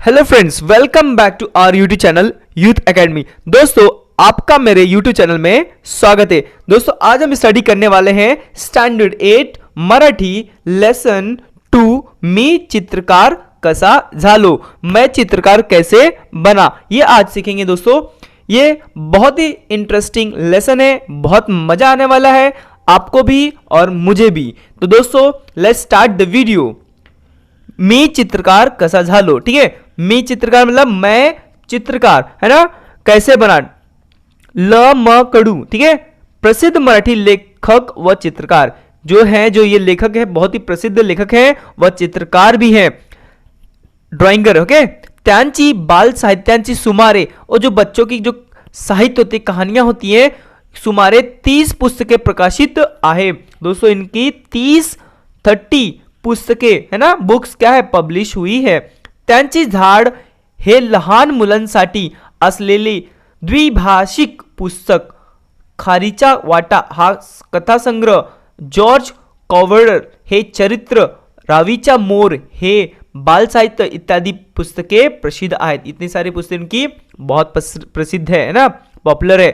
Hello friends, welcome back to our YouTube channel youth academy. दोस्तों, आपका मेरे YouTube channel में स्वागत है। दोस्तों, आज हम स्टडी करने वाले हैं स्टैंडर्ड 8 मराठी लेसन 2 मी चित्रकार कसा झालो, मैं चित्रकार कैसे बना, ये आज सीखेंगे। दोस्तों, ये बहुत ही इंटरेस्टिंग लेसन है, बहुत मजा आने वाला है आपको भी और मुझे भी। तो दोस्तों, लेट्स स्टार्ट द वीडियो। मी चित्रकार कसा झालो, ठीक है। मी चित्रकार मतलब मैं चित्रकार, है ना, कैसे बना। ल म कडू, ठीक है, प्रसिद्ध मराठी लेखक व चित्रकार जो ये लेखक है, बहुत ही प्रसिद्ध लेखक है, व चित्रकार भी है, ड्राइंगर। ओके, त्यांची बाल साहित्यांची सुमारे, और जो बच्चों की जो साहित्य होती, कहानियां होती है, सुमारे 30 पुस्तकें प्रकाशित आहे। दोस्तों, इनकी 30 पुस्तके, है ना, बुक्स क्या है, पब्लिश हुई है। त्यांची झाड हे लहान मुलांसाठी असलेले द्विभाषिक पुस्तक, खारीचा वाटा हा कथासंग्रह, जॉर्ज कॉवर्डर हे चरित्र, रावीचा मोर हे बाल साहित्य इत्यादि पुस्तके प्रसिद्ध आहेत। इतनी सारी पुस्तके इनकी बहुत प्रसिद्ध है ना, पॉपुलर है।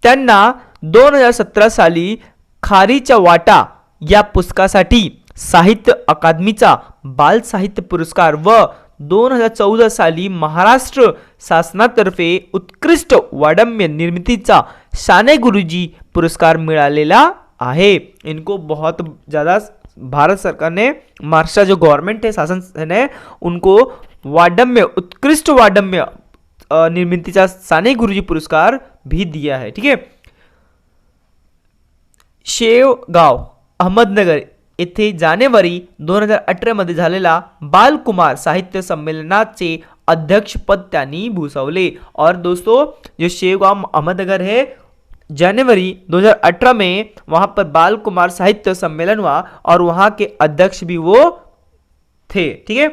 त्यांना 2017 साली खारीचा वाटा या पुस्तकासाठी साहित्य अकादमीचा बाल साहित्य पुरस्कार व 2014 साली महाराष्ट्र शासनातर्फे उत्कृष्ट वाङ्मय निर्मितीचा साने गुरुजी पुरस्कार मिळालेला आहे। इनको बहुत ज़्यादा भारत सरकार ने, महाराष्ट्र जो गवर्नमेंट है, शासन है, उनको वाङ्मय, उत्कृष्ट वाङ्मय निर्मितीचा साने गुरुजी पुरस्कार भी दिया है, ठीक है। शेवगाव, अहमदनगर येथे जानेवारी 2018 मध्ये झालेला बालकुमार साहित्य संमेलनाचे अध्यक्षपद त्यांनी भूषवले। और दोस्तों, जो शेवगांव अहमदनगर है, जनवरी 2018 में वहां पर बालकुमार साहित्य सम्मेलन हुआ और वहां के अध्यक्ष भी वो थे, ठीक है।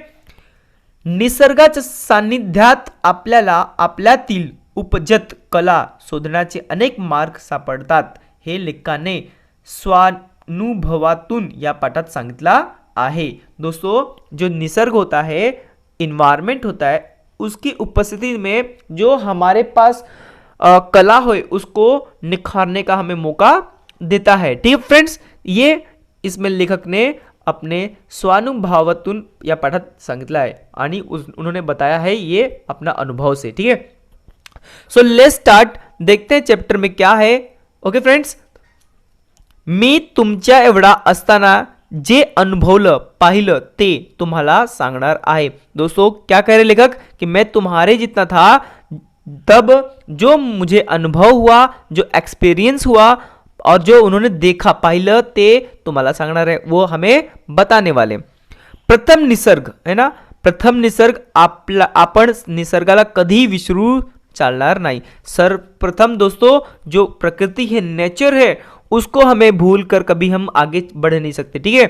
निसर्गाच्या सान्निध्यात आपल्याला आपल्यातील उपजत कला शोधण्याचे अनेक मार्ग सापडतात, हे लेखकाने स्वानुभवातून या पाठात सांगितला आहे। दोस्तों, जो निसर्ग होता है, इन्वायरमेंट होता है, उसकी उपस्थिति में जो हमारे पास कला हो, उसको निखारने का हमें मौका देता है, ठीक है फ्रेंड्स। ये इसमें लेखक ने अपने स्वानुभवातून या पाठात सांगितला है आणि उन्होंने बताया है ये अपना अनुभव से, ठीक है। सो लेट्स स्टार्ट, देखते हैं चैप्टर में क्या है। ओके फ्रेंड्स, मी तुमच्या एवढा असताना जे अनुभवलं पाहिलं ते तुम्हाला सांगणार आहे। दोस्तों, क्या कह रहे लेखक कि मैं तुम्हारे जितना था, तब जो मुझे अनुभव हुआ, जो एक्सपीरियंस हुआ और जो उन्होंने देखा, पाहिलं ते तुम्हाला सांगणार है, वो हमें बताने वाले। प्रथम निसर्ग, है ना, प्रथम निसर्ग आपण निसर्गाला कधी विसरू चालणार नाही। सर्वप्रथम दोस्तों, जो प्रकृति है, नेचर है, उसको हमें भूल कर कभी हम आगे बढ़ नहीं सकते, ठीक है।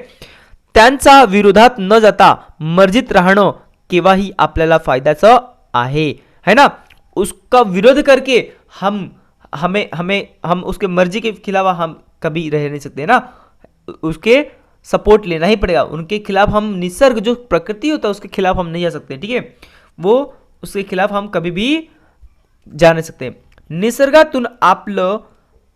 त्यांचा विरोधात न जाता मर्जीत राहणं केव्हाही आपल्याला फायद्याचं आहे, है ना। उसका विरोध करके हम उसके मर्जी के खिलाफ हम कभी रह नहीं सकते ना, उसके सपोर्ट लेना ही पड़ेगा। उनके खिलाफ हम, निसर्ग जो प्रकृति होता है उसके खिलाफ हम नहीं जा सकते, ठीक है, वो उसके खिलाफ हम कभी भी जा नहीं सकते। निसर्गातून आपलं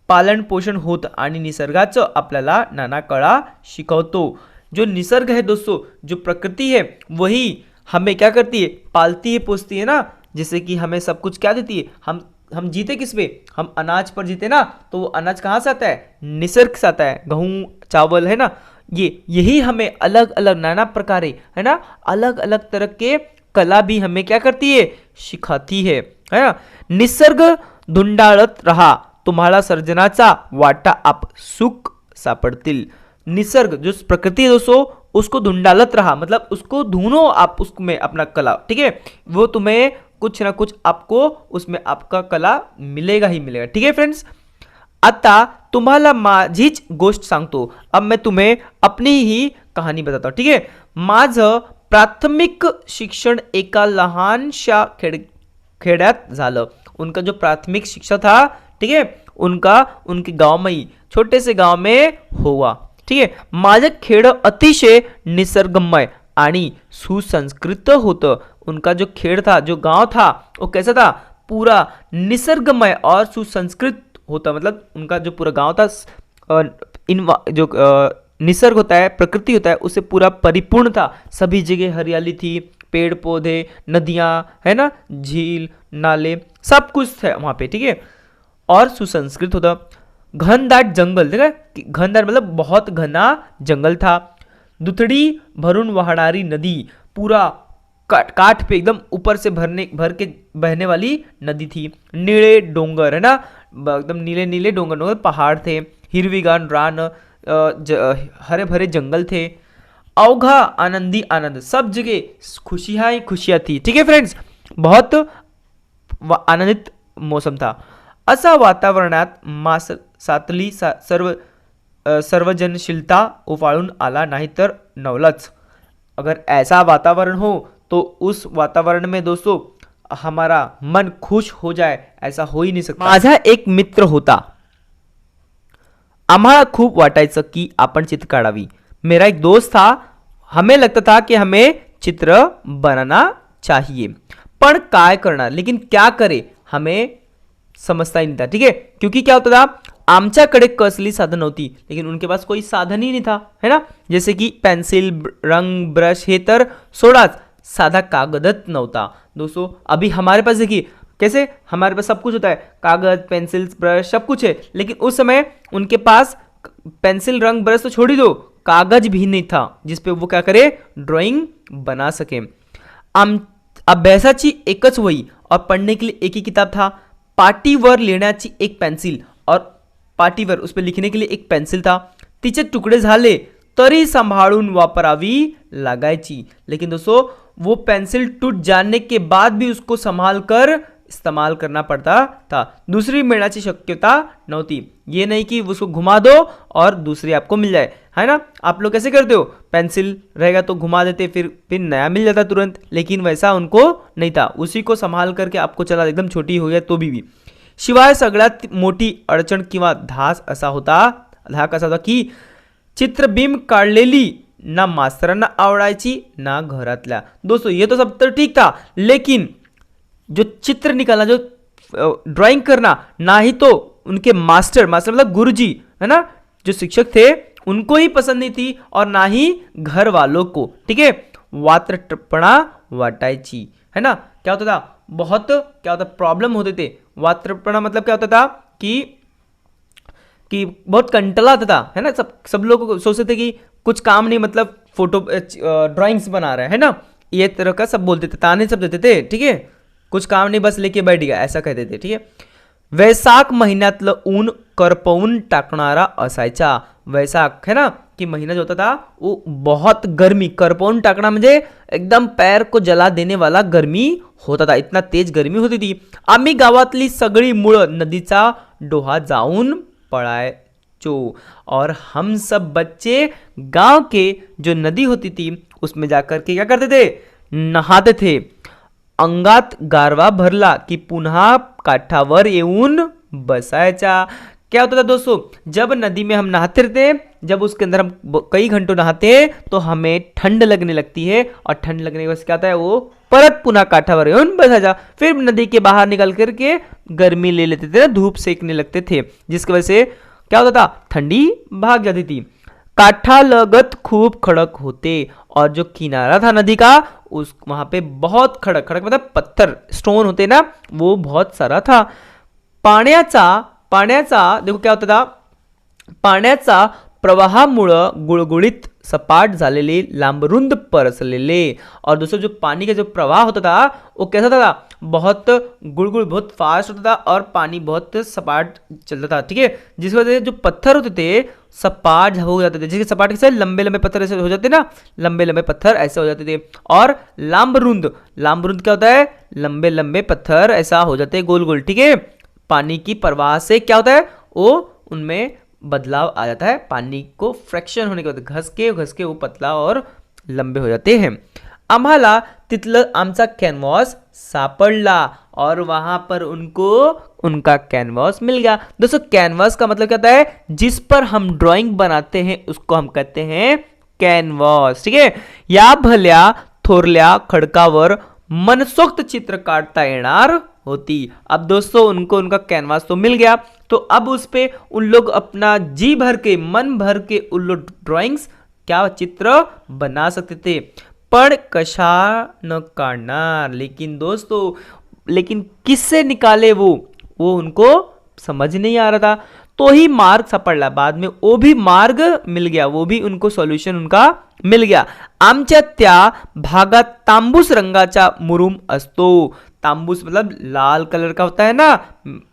पालन पोषण होत आणि निसर्गाचं आपल्याला नाना कला शिकवतो। जो निसर्ग है दोस्तों, जो प्रकृति है, वही हमें क्या करती है, पालती है, पोसती है ना। जैसे कि हमें सब कुछ क्या देती है, हम जीते किस पे, हम अनाज पर जीते ना, तो वो अनाज कहाँ से आता है, निसर्ग से आता है, गेहूँ, चावल, है ना। यही हमें अलग अलग नाना प्रकारे, है ना, अलग अलग तरह के कला भी हमें क्या करती है, सिखाती है ना। निसर्ग धुंडाळत रहा, तुम्हाला सर्जनाचा वाटा आप सुख सापडतील। निसर्ग जो प्रकृति है दोस्तों, उसको धुंडालत रहा, मतलब उसको ढूंढो आप, उसमें अपना कला, ठीक है, वो तुम्हें कुछ ना कुछ आपको उसमें आपका कला मिलेगा ही मिलेगा, ठीक है फ्रेंड्स। आता तुम्हाला माझीच गोष्ट सांगतो, अब मैं तुम्हें अपनी ही कहानी बताता हूँ, ठीक है। माझं प्राथमिक शिक्षण एका लहानशा खेड्यात झालं। उनका जो प्राथमिक शिक्षा था, ठीक है, उनके गांव में ही, छोटे से गांव में हुआ, ठीक है। माझं खेड अतिशय निसर्गमय आणि सुसंस्कृत होतं। उनका जो खेड़ था, जो गांव था, वो कैसा था, पूरा निसर्गमय और सुसंस्कृत होता, मतलब उनका जो पूरा गांव था जो निसर्ग होता है, प्रकृति होता है, उससे पूरा परिपूर्ण था। सभी जगह हरियाली थी, पेड़ पौधे, नदियां, है ना, झील, नाले, सब कुछ था वहां पे, ठीक है। और सुसंस्कृत होता। घनदाट जंगल, देखा, घनदाट मतलब बहुत घना जंगल था। दुथड़ी भरुन वाहनारी नदी, पूरा काठ पे एकदम ऊपर से भर के बहने वाली नदी थी। नीले डोंगर, है ना, एकदम नीले नीले डोंगर पहाड़ थे। हिरवीगान रान, हरे भरे जंगल थे। अवघा आनंदी आनंद, सब जगह खुशियां ही खुशियां थी, ठीक है फ्रेंड्स, बहुत आनंदित मौसम था। असा वातावरणात सातली सर्वजनशीलता उफाळून आला नाही तर नवलच। अगर ऐसा वातावरण हो तो उस वातावरण में दोस्तों हमारा मन खुश हो जाए, ऐसा हो ही नहीं सकता। माझा एक मित्र होता, आम्हाला खूप वाटायचं की आपण चित्र काढावी। मेरा एक दोस्त था, हमें लगता था कि हमें चित्र बनाना चाहिए, पण काय करणार, लेकिन क्या करे, हमें समजता ही नहीं था, ठीक है। क्योंकि क्या होता था, आमच्याकडे कसली साधन नव्हती, लेकिन उनके पास कोई साधन ही नहीं था, है ना। जैसे कि पेन्सिल, रंग, ब्रश, हे तर सोडाच, साधा कागदच नव्हता दोस्तों। अभी हमारे पास देखिए कैसे हमारे पास सब कुछ होता है, कागज, पेंसिल, ब्रश, सब कुछ है, लेकिन उस समय उनके पास पेंसिल, रंग, ब्रश तो छोड़ ही दो, कागज भी नहीं था जिसपे वो क्या करे, ड्राइंग बना सके। अभ्यासाची एकच वही और पढ़ने के लिए एक ही किताब था। पाटीवर लिहिण्याची एक पेन्सिल, और पाटीवर उस पर लिखने के लिए एक पेन्सिल था। तिचे तुकडे झाले तरी सांभाळून वापरावी लागायची, लेकिन दोस्तों वो पेंसिल टूट जाने के बाद भी उसको संभाल कर इस्तेमाल करना पड़ता था। दूसरी मिलने शक्यता नहोती, ये नहीं कि उसको घुमा दो और दूसरी आपको मिल जाए, है ना। आप लोग कैसे करते हो, पेंसिल रहेगा तो घुमा देते, फिर नया मिल जाता तुरंत, लेकिन वैसा उनको नहीं था, उसी को संभाल करके आपको चला, एकदम छोटी हो गया तो भी। शिवाय सगळ्यात मोठी अडचण किंवा धाक असा होता की चित्रबिंब काढलेली ना मास्तरांना आवडायची ना घरातल्या। दोस्तों ये तो सब तो ठीक था, लेकिन जो चित्र निकालना, जो ड्राइंग करना, ना ही तो उनके मास्टर मतलब गुरुजी, है ना, जो शिक्षक थे, उनको ही पसंद नहीं थी, और ना ही घर वालों को, ठीक है। वात्रटपणा वाटायची, है ना, क्या होता था, बहुत क्या होता प्रॉब्लम होते थे। वात्रपणा मतलब क्या होता था कि बहुत कंटला आता था, है ना। सब लोग सोचते थे कि कुछ काम नहीं, मतलब फोटो ड्राइंग्स बना रहे हैं ना, ये तरह का सब बोलते थे, ताने सब देते थे, ठीक है। कुछ काम नहीं, बस लेके बैठ गया, ऐसा कहते थे, ठीक है। वैशाख महिन्यातलं ऊन करपवून टाकणारा असायचा। वैशाख है ना कि महीना जो होता था वो बहुत गर्मी, करपवून टाकना म्हणजे एकदम पैर को जला देने वाला गर्मी होता था, इतना तेज गर्मी होती थी। आम्ही गावातली सगळी मुळं नदीचा डोहा जाऊन पळायचो, और हम सब बच्चे गांव के जो नदी होती थी उसमें जाकर के क्या करते थे, नहाते थे। अंगात गारवा भरला की पुन्हा काठावर येऊन बसायचा। क्या होता था दोस्तों, जब नदी में हम नहाते रहते, जब उसके अंदर हम कई घंटों नहाते हैं तो हमें ठंड लगने लगती है, और ठंड लगने के बाद क्या होता है, वो परत पुनः काठावर येऊन बसायचा। फिर नदी के बाहर निकल करके गर्मी ले लेते थे, धूप सेकने लगते थे, जिसकी वजह से क्या होता था, ठंडी भाग जाती थी। काठालगत खूब खड़क होते, और जो किनारा था नदी का उस वहां पे बहुत खड़क मतलब पत्थर, स्टोन होते ना, वो बहुत सारा था। पाण्याचा देखो क्या होता था, पाण्याचा प्रवाहामुळं गुळगुळीत सपाट झालेले, लांबरुंद परसलेले। और दोस्तों जो पानी का जो प्रवाह होता था वो कैसा था, बहुत गुड़गुड़, बहुत फास्ट होता था, और पानी बहुत सपाट चलता था, ठीक है। जिसकी वजह से जो पत्थर होते थे सपाट हो जाते थे, जैसे सपाट कैसे लंबे लंबे पत्थर ऐसे हो जाते ना, लंबे लंबे पत्थर ऐसे हो जाते थे। और लांबरुंद क्या होता है, लंबे लंबे पत्थर ऐसा हो जाते गोल गोल, ठीक है। पानी की प्रवाह से क्या होता है, वो उनमें बदलाव आ जाता है, पानी को फ्रैक्शन होने के बाद घस के वो पतला और लंबे हो जाते हैं। आम्हाला तिथलं आमचा कैनवास सापडला, और वहां पर उनको उनका कैनवास मिल गया। दोस्तों कैनवास का मतलब क्या होता है, जिस पर हम ड्राइंग बनाते हैं उसको हम कहते हैं कैनवास, ठीक है। या भल्या थोरल्या खडकावर मनसोक्त चित्र काढता येणार होती। अब दोस्तों उनको उनका कैनवास तो मिल गया, तो अब उस पे उन लोग अपना जी भर के मन भर के उन लोग ड्राइंग्स क्या चित्र बना सकते थे। पण कशा न काढणार, लेकिन दोस्तों लेकिन किससे निकाले वो उनको समझ नहीं आ रहा था। तो ही मार्ग सापडला, बाद में वो भी मार्ग मिल गया, वो भी उनको सॉल्यूशन उनका मिल गया। आमच्या त्या भागात तांबूस रंगाचा मुरुम असतो। तांबूस मतलब लाल कलर का होता है ना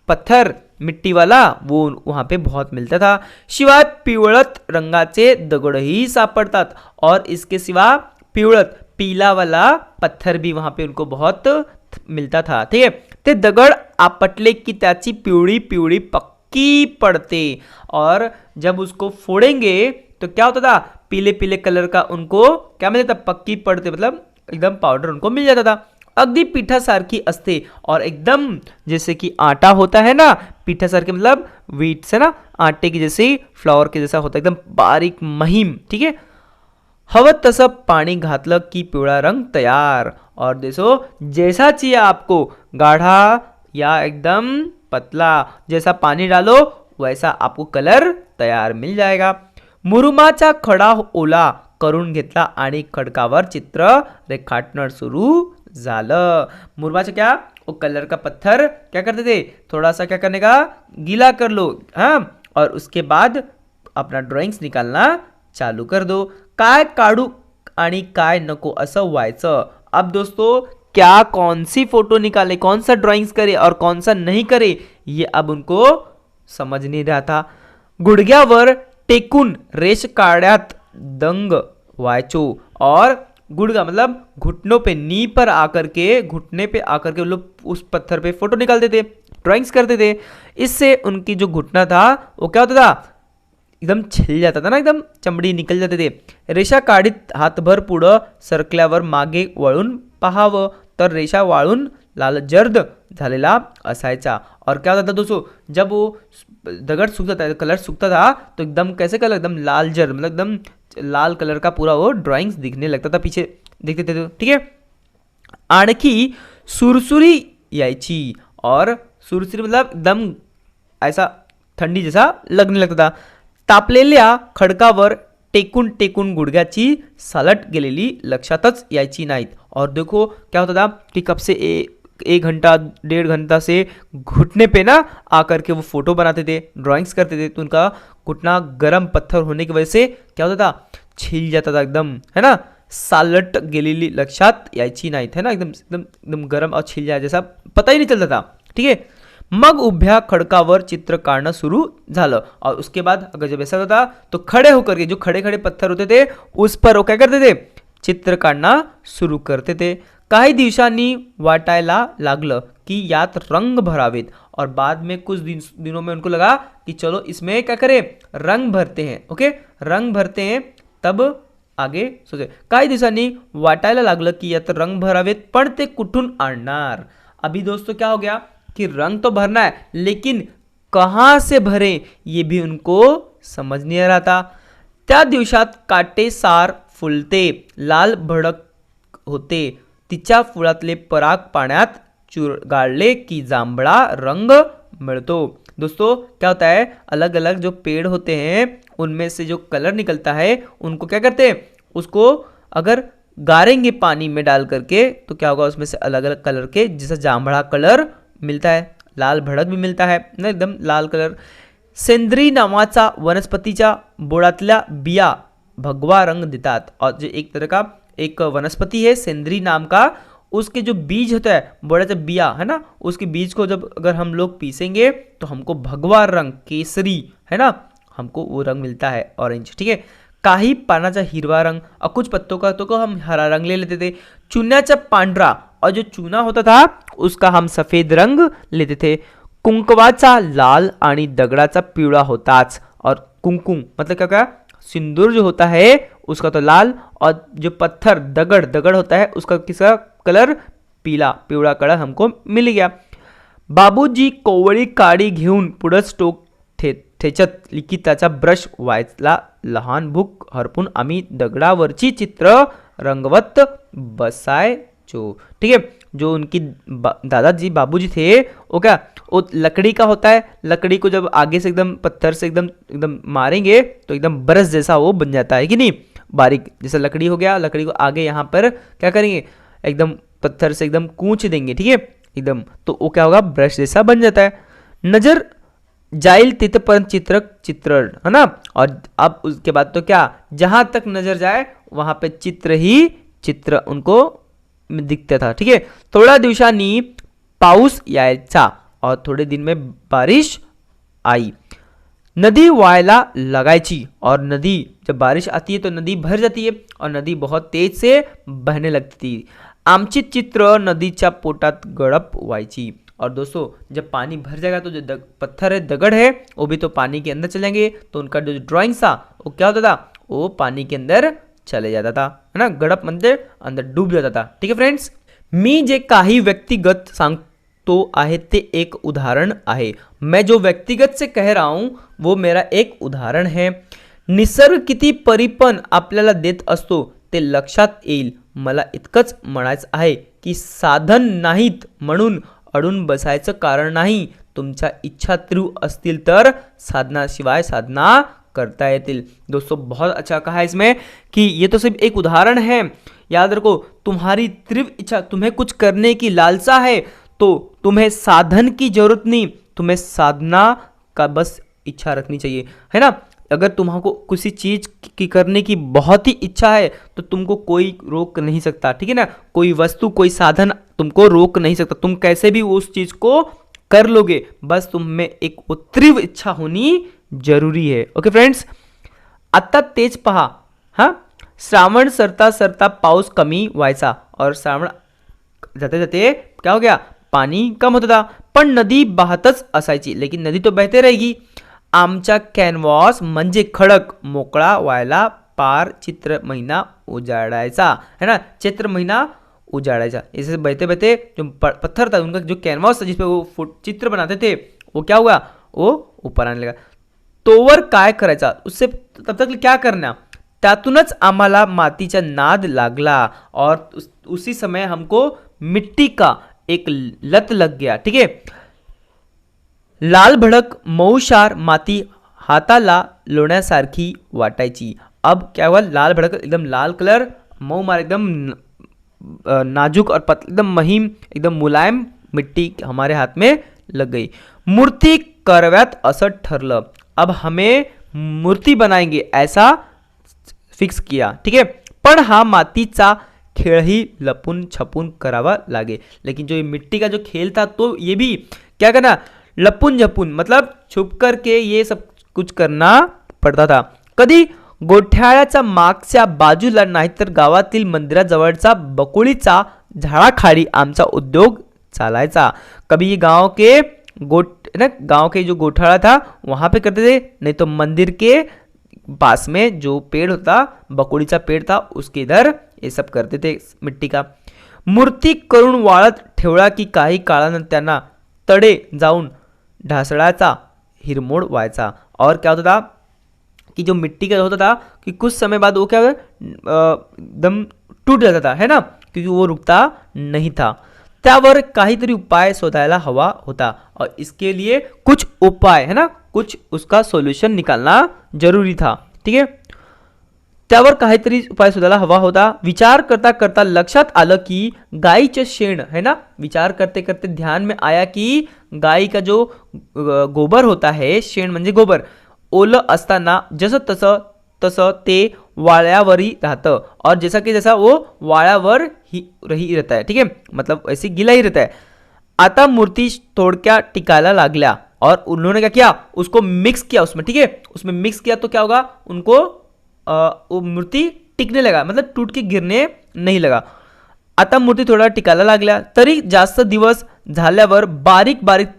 पत्थर मिट्टी वाला, वो वहां पे बहुत मिलता था। शिवाय पिवळत रंगाचे दगडही सापडतात, और इसके सिवा पिवळत पीला वाला पत्थर भी वहां पे उनको बहुत मिलता था। ठीक है, ते दगड आपटले की त्याची पिवळी पिवळी पक्की पड़ते, और जब उसको फोड़ेंगे तो क्या होता था, पीले पीले कलर का उनको क्या मिलता था, पक्की पड़ते मतलब एकदम पाउडर उनको मिल जाता था। अगदी पिठासारखी असते, और एकदम जैसे कि आटा होता है ना, पिठासारखी मतलब व्हीट से ना, आटे की जैसे फ्लावर के जैसा होता है, एकदम बारीक महीम। ठीक है, हवं तसं पाणी घातलं की पिवळा रंग तयार। और देखो जैसा चाहिए आपको, गाढ़ा या एकदम पतला, जैसा पानी डालो वैसा आपको कलर तयार मिल जाएगा। मुरुमाचा खडा ओला करून घेतला आणि खडकावर चित्र रेखाटणं सुरू झालं। मुरुमाचा क्या, वो कलर का पत्थर क्या करते थे, थोड़ा सा क्या करने का, गीला कर लो, हाँ, और उसके बाद अपना ड्राइंग्स निकालना चालू कर दो। काय काढू आणि काय नको असं व्हायचं। अब दोस्तों क्या कौन सी फोटो निकाले, कौन सा ड्राइंग्स करे और कौन सा नहीं करे, ये अब उनको समझ नहीं रहा था। गुडघ्यावर टेकून रेष काढ्यात दंग व्हायचो, और गुड़गा मतलब घुटनों पे, नी पर आकर के, घुटने पे आकर के वो लोग उस पत्थर पे फोटो निकालते थे, ड्राइंग्स करते थे। इससे उनकी जो घुटना था वो क्या होता था, एकदम छिल जाता था ना, एकदम चमड़ी निकल जाते थे। रेषा काढीत हातभर पुढं सरकल्यावर मागे वळून पाहावं, तर रेषा वाळून लाल जर्द झालेला असायचा। और क्या होता था दोस्तों, जब वो दगड़ सूखता था, कलर सूखता था, तो एकदम कैसे कलर, एकदम लाल जर्द मतलब एकदम लाल कलर का पूरा वो ड्राइंग्स दिखने लगता था, पीछे देखते थे तो। ठीक है, आणखी सुरसुरी यायची, और सुरसुरी मतलब एकदम ऐसा ठंडी जैसा लगने लगता था। तापलेल्या खडकावर टेकून टेकून गुडघ्याची सालट गेलेली लक्षातच यायची नाहीत। और देखो क्या होता था कि कब से एक घंटा 1.5 घंटा से घुटने पे ना आकर के वो फोटो बनाते थे, ड्राइंग्स करते थे, तो उनका घुटना गर्म पत्थर होने की वजह से क्या होता था, छिल जाता था एकदम, है ना, सालट गेलेली लक्षात यायची नाहीत, है ना, एकदम एकदम एकदम गर्म और छिल जाए जैसा पता ही नहीं चलता था। ठीक है, मग उभ्या खडकावर चित्र काढणं सुरू झालं, और उसके बाद अगर जब ऐसा होता तो खड़े होकर के, जो खड़े खड़े पत्थर होते थे उस पर वो क्या करते थे, चित्र काढणं सुरू करते थे। काही दिवसांनी वाटायला लागलं की यात रंग भरावेत, और बाद में कुछ दिनों में उनको लगा कि चलो इसमें क्या करें, रंग भरते हैं। ओके, रंग भरते हैं, तब आगे सोचे। काही दिवसांनी वाटायला लागलं की यात रंग भरावेत, पण ते कुठून आणणार। अभी दोस्तों क्या हो गया कि रंग तो भरना है, लेकिन कहाँ से भरे ये भी उनको समझ नहीं आ रहा था। त्या दिवसात काटे सार फुलते, लाल भडक होते, तिच्या फुलातले पराग पाण्यात चुरगाळले की जांभळा रंग मिळतो। दोस्तों क्या होता है, अलग अलग जो पेड़ होते हैं उनमें से जो कलर निकलता है उनको क्या करते हैं, उसको अगर गारेंगे पानी में डाल करके तो क्या होगा, उसमें से अलग अलग कलर के, जैसा जांभळा कलर मिलता है, लाल भडक भी मिलता है ना, एकदम लाल कलर। सेंद्री नावाचा वनस्पतीच्या बोळातल्या बिया भगवा रंग देतात, और जो एक तरह का एक वनस्पति है सेंद्री नाम का, उसके जो बीज होता है, बड़ा सा बिया है ना, उसके बीज को जब अगर हम लोग पीसेंगे तो हमको भगवा रंग, केसरी है ना, हमको वो रंग मिलता है, ऑरेंज। ठीक है, काही पानाचा हिरवा रंग, और कुछ पत्तों का तो को हम हरा रंग ले लेते थे। चुन्याचा पांढरा, और जो चूना होता था उसका हम सफेद रंग लेते थे। कुंकवाचा लाल आणि दगडाचा पिवळा होताच, और कुंकुम मतलब क्या क्या, सिंदूर जो होता है उसका तो लाल, और जो पत्थर दगड़ होता है उसका किसका कलर, पीला, पिवळा कलर हमको मिल गया। बाबूजी कोवळी काडी घेऊन पुढंच टोक ठेचत लिखिताचा ब्रश व्हायला लहान भूक हरपून आम्ही दगडावरची चित्र रंगवत बसायचो। जो, ठीक है। जो उनकी दादाजी बाबूजी थे, वो क्या, वो लकड़ी का होता है, लकड़ी को जब आगे से एकदम पत्थर से एकदम एकदम मारेंगे तो एकदम बरस जैसा वो बन जाता है कि नहीं, बारीक जैसा लकड़ी हो गया। लकड़ी को आगे यहाँ पर क्या करेंगे, एकदम पत्थर से एकदम कूच देंगे, ठीक है, एकदम, तो वो क्या होगा, ब्रश जैसा बन जाता है। नजर जाइल तितपर्यंत चित्रण, है ना। और अब उसके बाद तो क्या, जहां तक नजर जाए वहां पे चित्र ही चित्र उनको दिखता था, ठीक है। थोड्या दिवसांनी पाऊस यायचा और थोड़े दिन में बारिश आई। नदी वायला लगायची, और नदी जब बारिश आती है तो नदी भर जाती है और नदी बहुत तेज से बहने लगती थी। आमची चित्र नदीच्या पोटात गडप व्हायची। और दोस्तों जब पानी भर जाएगा तो जो पत्थर है, दगड़ है, वो भी तो पानी के अंदर चलेंगे, तो उनका जो ड्राइंग था वो क्या होता था, वो पानी के अंदर चले जाता था, है ना, गडप म्हणजे अंदर डूब जाता था, ठीक है फ्रेंड्स। मी जे काही व्यक्तिगत सांगतो आहे ते एक उदाहरण आहे। मैं जो व्यक्तिगत से कह रहा हूं वो मेरा एक उदाहरण है। निसर्ग किती परिपण आपल्याला देत असतो ते लक्षात येईल। मला इतकंच म्हणायचं आहे की साधन नाहीत म्हणून अडून बसायचं कारण नाही। तुमच्या इच्छा तीव्र असतील तर साधनाशिवाय साधना करता येतील। दोस्तों बहुत अच्छा कहा है इसमें कि ये तो सिर्फ एक उदाहरण है। याद रखो, तुम्हारी तीव्र इच्छा, तुम्हें कुछ करने की लालसा है तो तुम्हें साधन की जरूरत नहीं, तुम्हें साधना का बस इच्छा रखनी चाहिए, है ना। अगर तुमको किसी चीज की करने की बहुत ही इच्छा है तो तुमको कोई रोक नहीं सकता, ठीक है ना। कोई वस्तु, कोई साधन तुमको रोक नहीं सकता, तुम कैसे भी उस चीज को कर लोगे, बस तुम में एक तीव्र इच्छा होनी जरूरी है। ओके फ्रेंड्स, आता तेज पहा, हा, श्रावण सरता सरता पाऊस कमी व्हायचा, और श्रावण जाते जाते क्या हो गया, पानी कम होता था, पण नदी बहतच असायची, लेकिन नदी तो बहते रहेगी। आमचा कॅनव्हास म्हणजे खडक मोकळा व्हायला पार चित्र महिना उजाडायचा, है ना, चैत्र महीना उजाडायचा। ऐसे बहते बहते जो पत्थर था, उनका जो कैनवास था जिसपे वो चित्र बनाते थे, वो क्या हुआ, वो ऊपर आने लगा। तोवर काय करायचा, उससे तब तक क्या करना, त्यातूनच आम्हाला मातीचा नाद लागला, और उसी समय हमको मिट्टी का एक लत लग गया, ठीक है। लाल भडक मऊशार माती हाताला लोण्यासारखी वाटायची। अब क्या हुआ, लाल भडक एकदम लाल कलर, मऊ मार एकदम नाजुक और एकदम महीन, एकदम मुलायम मिट्टी हमारे हाथ में लग गई। मूर्ति करव्यात असं ठरलं, अब हमें मूर्ति बनाएंगे ऐसा फिक्स किया, ठीक है। पण हा मातीचा खेळही लपून छपून करावा लागे, लेकिन जो ये मिट्टी का जो खेल था तो ये भी क्या करना, लपून झपून, मतलब छुप करके ये सब कुछ करना पड़ता था। कधी गोठ्याळ्याच्या मागच्या बाजूला नाहीतर गावातील मंदिराजवळचा बकुळीचा झाडाखाली आमचा उद्योग चालायचा। कभी ये गांव के गांव के जो गोठाड़ा था वहां पे करते थे, नहीं तो मंदिर के पास में जो पेड़ होता, बकुळीचा पेड़ था, उसके इधर ये सब करते थे मिट्टी का। मूर्ती करून वाळत ठेवला की काही काळानंतर त्यांना तडे जाऊन ढासळाचा हिरमोड व्हायचा। और क्या होता था कि जो मिट्टी का होता था कि कुछ समय बाद वो क्या एकदम टूट जाता था, है ना, क्योंकि वो रुकता नहीं था। त्यावर काहीतरी उपाय शोधायला हवा होता, और इसके लिए कुछ उपाय, है ना, कुछ उसका सॉल्यूशन निकालना जरूरी था, ठीक है। त्यावर काहीतरी उपाय शोधायला हवा होता। विचार करता करता लक्षात आलं की गायीचे शेण, है ना, विचार करते करते ध्यान में आया कि गाय का जो गोबर होता है, शेण म्हणजे गोबर, ओलं असताना जसं तसं तसं ते वाळ्यावरही राहतं, और जैसा कि जैसा वो वाळ्यावर ही रही रहता है, ठीक है, मतलब ऐसे गीला ही रहता है। आता मूर्ति थोड़क्या टिकायला लागल्या, और उन्होंने क्या किया, उसको मिक्स किया उसमें, ठीक है, उसमें मिक्स किया तो क्या होगा, उनको वो मूर्ति टिकने लगा, मतलब टूट के गिरने नहीं लगा। आता मूर्ति थोड़ा टिकायला लागल्या, तरी जास्त दिवस झाल्यावर बारीक बारीक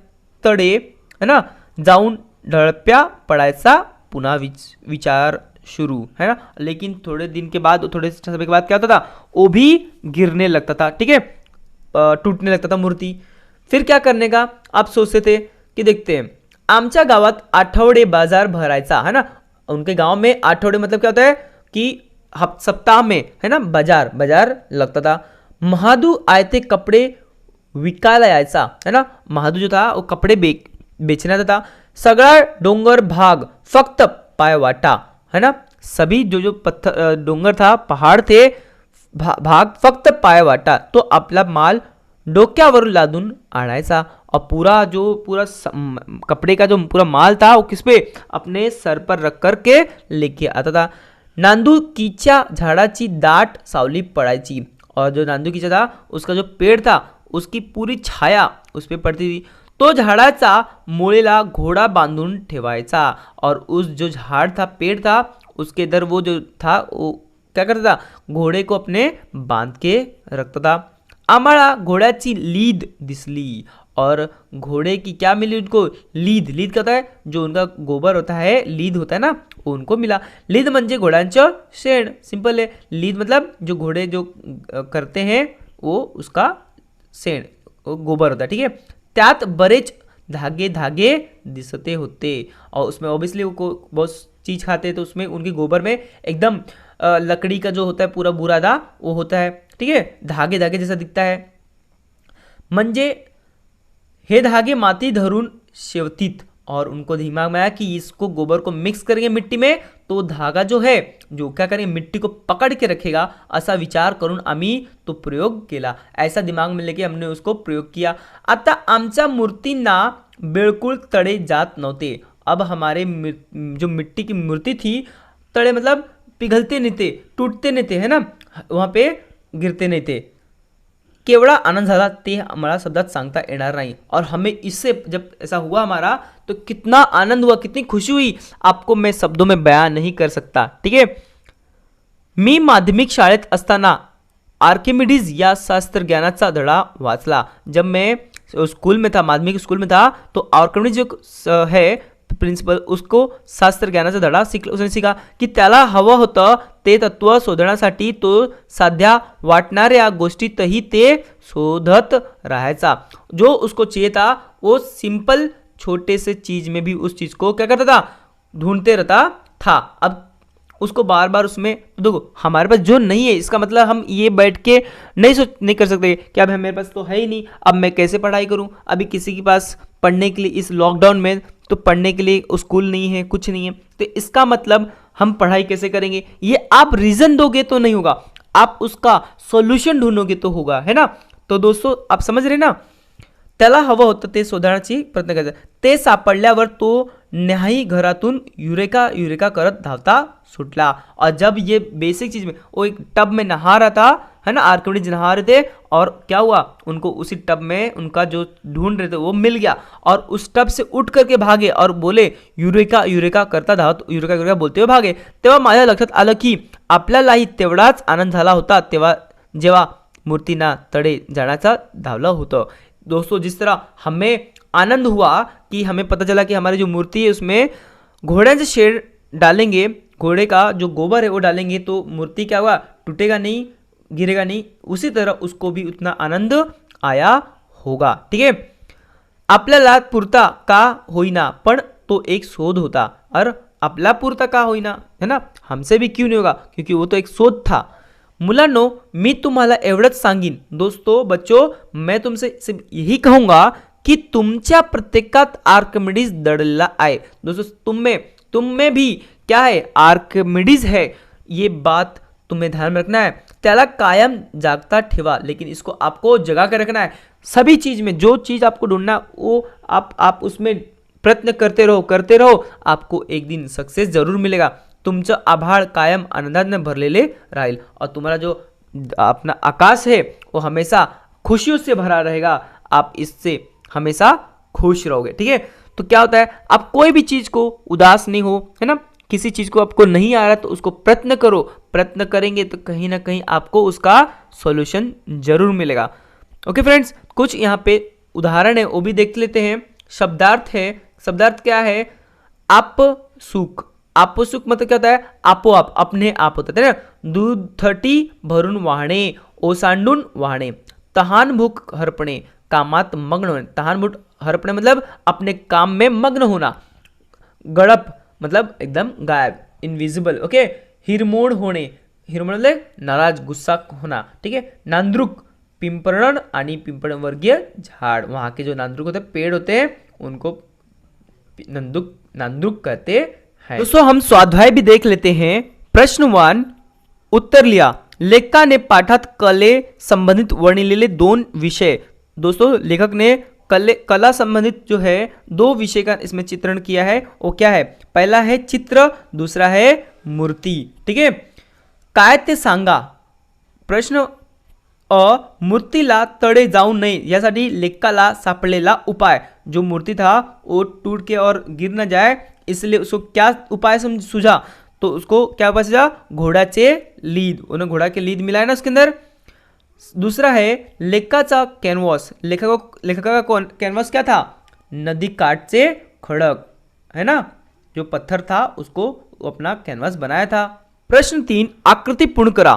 तडे, है ना, जाऊन ढळप्या पडायचा पुन्हा विचार शुरू, है ना, लेकिन थोड़े दिन के बाद, थोड़े समय के बाद क्या होता था, वो भी गिरने लगता था, ठीक है, टूटने लगता था मूर्ति। फिर क्या करने का आप सोचते थे कि देखते हैं, आमच्या गावात आठवडे बाजार भरायचा, है ना, उनके गांव में आठवडे मतलब क्या होता है कि सप्ताह में, है ना, बाजार लगता था। महादू आयते कपडे विकायला यायचा है ना. महादू जो था वो कपड़े बेचने आता था. सगळा डोंगर भाग फक्त पायवाटा है ना. सभी जो पत्थर डोंगर था, पहाड़ थे, भाग फक्त पायवाटा. तो आपला माल डोक्यावरून लादून आणायचा और पूरा कपड़े का जो पूरा माल था वो किस पे, अपने सर पर रख करके लेके आता था. नांदुकीच्या झाडाची दाट सावली पडायची और जो नांदुकीचा था उसका जो पेड़ था उसकी पूरी छाया उस पर पड़ती थी. तो झाडाचा मुळेला घोडा बांधून ठेवायचा और उस जो झाड़ था, पेड़ था, उसके इधर वो जो था वो क्या करता था, घोड़े को अपने बांध के रखता था. आम्हाला घोड्याची लीद दिसली और घोड़े की क्या मिली उनको, लीद. लीद क्या होता है, जो उनका गोबर होता है, लीद होता है ना, वो उनको मिला. लीद म्हणजे घोड्यांचं शेण, सिंपल है. लीद मतलब जो घोड़े जो करते हैं वो उसका शेण, वो गोबर होता है. ठीक है. त्यात बरेच धागे धागे दिसते होते और उसमें ऑब्वियसली वो बहुत चीज़ खाते हैं तो उसमें उनके गोबर में एकदम लकड़ी का जो होता है पूरा बुरादा वो होता है. ठीक है. धागे धागे जैसा दिखता है. म्हणजे हे धागे माती धरून शेवतीत और उनको दिमाग में आया कि इसको गोबर को मिक्स करेंगे मिट्टी में तो धागा जो है जो क्या करेंगे मिट्टी को पकड़ के रखेगा, असा विचार करून आम्ही तो प्रयोग केला. ऐसा दिमाग में लेके हमने उसको प्रयोग किया. आता आमच्या मूर्तींना बिलकुल तड़े जात नव्हते. अब हमारे जो मिट्टी की मूर्ति थी, तड़े मतलब पिघलते नहीं थे, टूटते नहीं थे, है ना, वहाँ पे गिरते नहीं थे. केवढा आनंद झाला ते हमारा शब्दात सांगता येणार नाही. और हमें इससे जब ऐसा हुआ हमारा तो कितना आनंद हुआ, कितनी खुशी हुई, आपको मैं शब्दों में बयान नहीं कर सकता. ठीक है. मी माध्यमिक शाळेत असताना आर्किमिडीज या शास्त्रज्ञानाचा धडा वाचला. जब मैं स्कूल में था, माध्यमिक स्कूल में था, तो आर्किमिडीज जो है प्रिन्सिपल, उसको शास्त्र ज्ञानाचा धडा उसने सीखा की त्याला हवं होतं ते तत्व शोधण्यासाठी तो साध्या वाटणाऱ्या गोष्टीतही ते शोधत राहायचा. जो उसको चाहिए था वो सिंपल छोटे से चीज में भी उस चीज को क्या करता था, ढूंढते रहता था. अब उसको बार बार उसमें, देखो हमारे पास जो नहीं है इसका मतलब हम ये बैठ के नहीं कर सकते कि अब मेरे पास तो है ही नहीं, अब मैं कैसे पढ़ाई करूं. अभी किसी के पास पढ़ने के लिए इस लॉकडाउन में तो पढ़ने के लिए स्कूल नहीं है, कुछ नहीं है, तो इसका मतलब हम पढ़ाई कैसे करेंगे. ये आप रीजन दोगे तो नहीं होगा, आप उसका सॉल्यूशन ढूंढोगे तो होगा, है ना. तो दोस्तों आप समझ रहे ना. त्याला हवं होतं ते शोधण्याची प्रयत्न करायचा. ते सापडल्यावर तो न्याही घरातून युरेका युरेका करत धावता सुटला. और जब ये बेसिक चीज में, वो एक टब में नहा रहा था, है ना, आर्किमिडीज नहा रहे थे और क्या हुआ, उनको उसी टब में उनका जो ढूंढ रहे थे वो मिल गया और उस टब से उठ करके भागे और बोले युरेका युरेका करता धावत युरेका युरेका बोलते हुए भागे. तेव्हा माझ्या लक्षात आलं की आपल्यालाही तेवढाच आनंद झाला होता तेव्हा जेव्हा मूर्तींना तडे जाण्याचा धावलं होतं. दोस्तों जिस तरह हमें आनंद हुआ कि हमें पता चला कि हमारी जो मूर्ति है उसमें घोड़े से शेड डालेंगे, घोड़े का जो गोबर है वो डालेंगे तो मूर्ति क्या हुआ, टूटेगा नहीं, गिरेगा नहीं, उसी तरह उसको भी उतना आनंद आया होगा. ठीक है. आपल्याला पुरता का होईना पण तो एक शोध होता. और आपला पुरता का होईना, है ना, हमसे भी क्यों नहीं होगा, क्योंकि वो तो एक शोध था. मुलांनो मी तुम्हाला एवढंच सांगीन. दोस्तों बच्चों मैं तुमसे सिर्फ यही कहूंगा कि तुमच्या प्रत्येकात आर्किमिडीज दडलेला आहे. दोस्तों तुम में भी क्या है, आर्किमिडीज है. ये बात तुम्हें ध्यान में रखना है. त्याला कायम जागता ठेवा, लेकिन इसको आपको जगा कर रखना है. सभी चीज में जो चीज आपको ढूंढना वो आप उसमें प्रयत्न करते रहो, आपको एक दिन सक्सेस जरूर मिलेगा. तुमचं आभाळ कायम आनंदाने भरलेले राहील और तुम्हारा जो अपना आकाश है वो हमेशा खुशियों से भरा रहेगा. आप इससे हमेशा खुश रहोगे. ठीक है. तो क्या होता है, आप कोई भी चीज को उदास नहीं हो, है ना, किसी चीज को आपको नहीं आ रहा तो उसको प्रयत्न करो. प्रयत्न करेंगे तो कहीं ना कहीं आपको उसका सॉल्यूशन जरूर मिलेगा. ओके फ्रेंड्स, कुछ यहाँ पे उदाहरण है वो भी देख लेते हैं. शब्दार्थ है. शब्दार्थ क्या है, आप सुख. आप सुख मतलब क्या होता है, आपोआप, अपने आप होता है ना. दुधटी भरून वाहणे, ओसांडून वाहणे. तहान भूक हरपणे, कामात मग्न होणे. तहान भूक हरपणे मतलब अपने काम में मग्न होना. गड़प मतलब एकदम गायब, इनविजिबल. ओके. हिरमोड होणे, हिरमोड मतलब नाराज, गुस्सा होना. ठीक है. नांद्रुक पिंपरण आणि पिंपळ वर्गीय झाड़, वहां के जो नांदुक होते हैं, पेड़ होते हैं, उनको नांदुक कहते हैं। दोस्तों हम स्वाध्याय भी देख लेते हैं। प्रश्न 1 उत्तर लिहा। लेखकाने पाठात कले संबंधित वर्णिलेले 2 विषय। दोस्तों लेखक ने कला संबंधित जो है 2 विषय का इसमें चित्रण किया है। वो क्या है? पहला है चित्र, दूसरा है मूर्ति। ठीक है, काय ते सांगा। प्रश्न अ मूर्तीला तडे जाऊ नये यासाठी लेखकाला सापडलेला उपाय। जो मूर्ति था वो टूट के और गिर न जाए, इसलिए उसको क्या उपाय सूझा? तो उसको क्या उपाय सूझा? घोड़ाचे लीद। उन्हें घोड़ा के लीद मिला है ना उसके अंदर। दूसरा है लेखकाचा कैनवास। लेखका का कैनवास क्या था? नदी काट से खड़क, है ना, जो पत्थर था उसको अपना कैनवास बनाया था। प्रश्न 3 आकृती पूर्ण करा।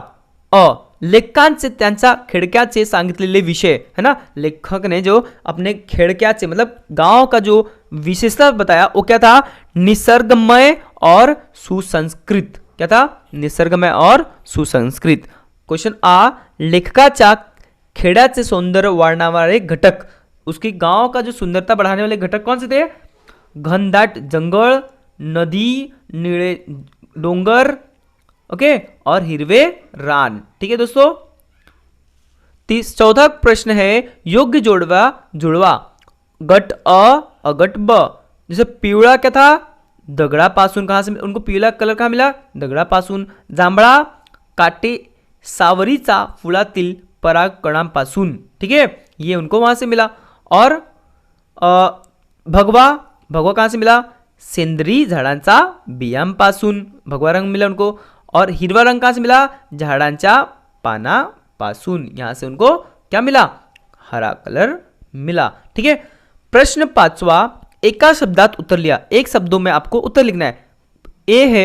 अ लेखकांचे त्यांचा खेडक्याचे सांगितलेले विषय, है ना, लेखक ने जो अपने खेडक्याचे मतलब गांव का जो विशेषता बताया वो क्या था? निसर्गमय और सुसंस्कृत। क्या था? निसर्गमय और सुसंस्कृत। क्वेश्चन आ लेखकाच्या खेड्याचे सौंदर्य वाढवणारे घटक। उसकी गांव का जो सुंदरता बढ़ाने वाले घटक कौन से थे? घनदाट जंगल, नदी, निळे डोंगर, ओके, और हिरवे रान। ठीक है दोस्तों। 14 प्रश्न है योग्य जुड़वा। गट अ गट ब। जैसे पिवळा क्या था? दगडापासून। कहाँ से उनको पीला कलर कहाँ मिला? दगडापासून। जांभळा काटे सावरीचा फुलातील परागकणांपासून। ठीक है, ये उनको वहां से मिला। और भगवा कहाँ से मिला? सेंद्री झाडांचा बियांपासून भगवा रंग मिला उनको। और हिरवा रंग कहाँ से मिला? झाडांच्या पानापासून। यहां से उनको क्या मिला? हरा कलर मिला। ठीक है। प्रश्न 5वां एका शब्दात उत्तर लिहा। एक शब्दों में आपको उत्तर लिखना है।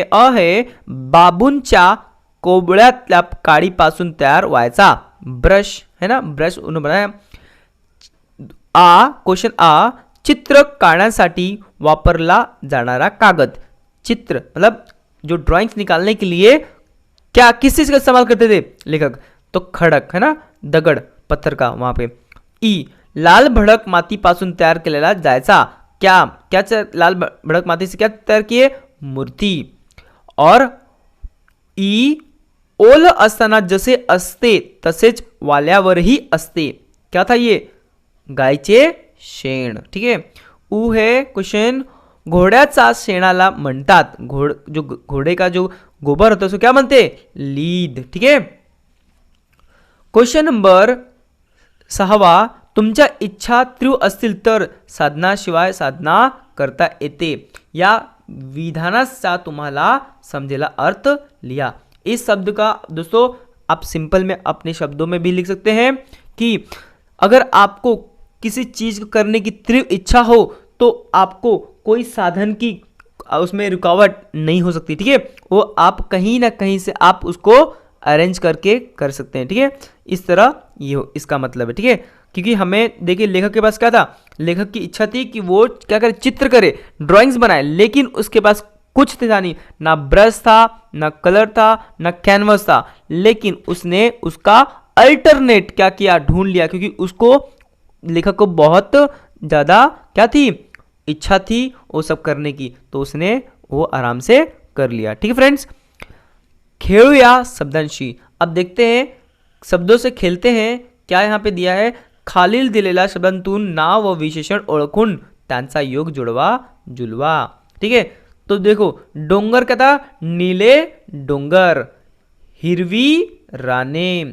अ है बाबूंच्या कोबळ्यातल्या काडीपासून तयार व्हायचा ब्रश, है ना, ब्रश उन्होंने बनाया। क्वेश्चन आ चित्र काढण्यासाठी वापरला जाणारा कागद। चित्र मतलब जो ड्राइंग्स निकालने के लिए क्या किस चीज का इस्तेमाल करते थे लेखक? तो खडक, है ना, दगड पत्थर का वहां पे। लाल भडक मातीपासून तयार केलेला जायचा। क्या लाल भडक माती से क्या तयार किए? मूर्ति। और ओल असताना जसे असते तसेच वाल्यावरही असते। क्या था ये? गायचे शेण। ठीक है। है क्वेश्चन घोड्याचा शेणाला म्हणतात। घोड़े का जो गोबर होता है उसको क्या म्हणते? लीद। ठीक है। क्वेश्चन नंबर 6 तुमच्या इच्छा तीव्र असतील तर साधनाशिवाय साधना करता येते। या विधानाचा तुम्हाला समझेला अर्थ लिया। इस शब्द का दोस्तों आप सिंपल में अपने शब्दों में भी लिख सकते हैं कि अगर आपको किसी चीज को करने की तीव्र इच्छा हो तो आपको कोई साधन की उसमें रुकावट नहीं हो सकती। ठीक है, वो आप कहीं ना कहीं से आप उसको अरेंज करके कर सकते हैं। ठीक है, इस तरह ये इसका मतलब है। ठीक है, क्योंकि हमें देखिए लेखक के पास क्या था? लेखक की इच्छा थी कि वो क्या करे? चित्र करे, ड्राइंग्स बनाए, लेकिन उसके पास कुछ था नहीं, ना ब्रश था, ना कलर था, ना कैनवस था, लेकिन उसने उसका अल्टरनेट क्या किया? ढूंढ लिया, क्योंकि उसको लेखक को बहुत ज़्यादा क्या थी? इच्छा थी वो सब करने की, तो उसने वो आराम से कर लिया। ठीक है फ्रेंड्स, खेळूया शब्दांशी। अब देखते हैं, शब्दों से खेलते हैं। क्या यहाँ पे दिया है? खालील दिलेल्या शब्दांतून नाव व विशेषण ओळखून त्यांचा योग जुळवा। ठीक है, तो देखो डोंगर क्या था? नीले डोंगर, हिरवी राने,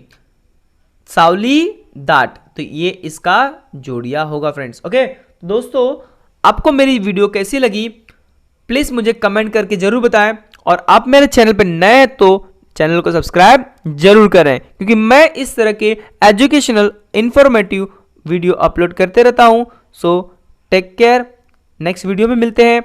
सावली दाट, तो ये इसका जोड़िया होगा फ्रेंड्स। ओके दोस्तों, आपको मेरी वीडियो कैसी लगी प्लीज मुझे कमेंट करके जरूर बताएं, और आप मेरे चैनल पर नए हैं तो चैनल को सब्सक्राइब जरूर करें, क्योंकि मैं इस तरह के एजुकेशनल इंफॉर्मेटिव वीडियो अपलोड करते रहता हूं। So take care, next video में मिलते हैं।